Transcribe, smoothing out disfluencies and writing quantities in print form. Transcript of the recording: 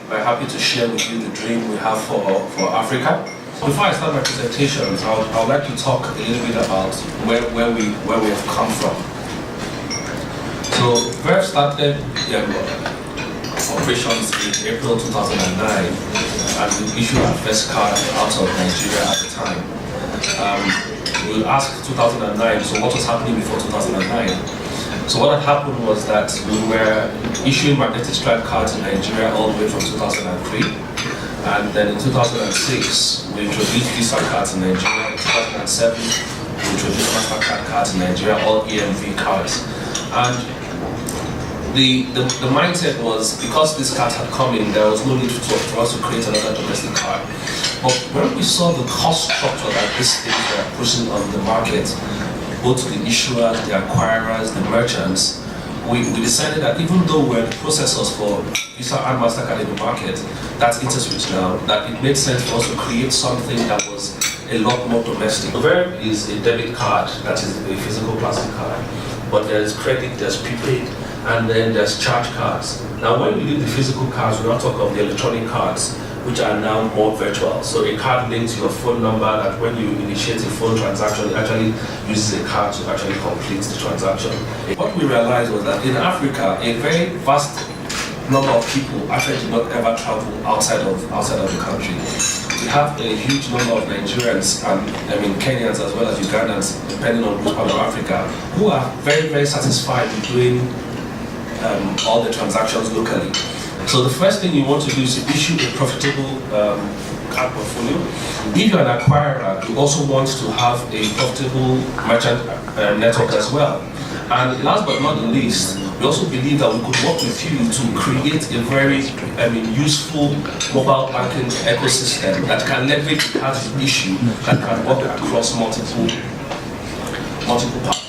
We're happy to share with you the dream we have for Africa. Before I start my presentation, I would like to talk a little bit about where we have come from. So Verve started operations in April 2009, and we issued our first card out of Nigeria at the time. We would ask 2009, so what was happening before 2009? So what had happened was that we were issuing magnetic stripe cards in Nigeria all the way from 2003. And then in 2006, we introduced Visa cards in Nigeria. In 2007, we introduced MasterCard cards in Nigeria, all EMV cards. And the mindset was, because these cards had come in, there was no need for us to create another domestic card. But when we saw the cost structure that these things were pushing on the market, both the issuers, the acquirers, the merchants, we decided that even though we're the processors for Visa and MasterCard in the market, that's InterSwitch now, that it made sense for us to create something that was a lot more domestic. Verve is a debit card, that is a physical plastic card, but there's credit, there's prepaid, and then there's charge cards. Now when we do the physical cards, we now talk of the electronic cards, which are now more virtual. So a card linked to your phone number, that when you initiate a phone transaction, it actually uses a card to actually complete the transaction. What we realized was that in Africa, a very vast number of people actually do not ever travel outside of the country. We have a huge number of Nigerians and Kenyans as well as Ugandans, depending on which part of Africa, who are very, very satisfied with doing all the transactions locally. So the first thing you want to do is to issue a profitable card portfolio. If you're an acquirer, you also want to have a profitable merchant network as well. And last but not the least, we also believe that we could work with you to create a very useful mobile banking ecosystem that can leverage the cards you issue, that can work across multiple partners.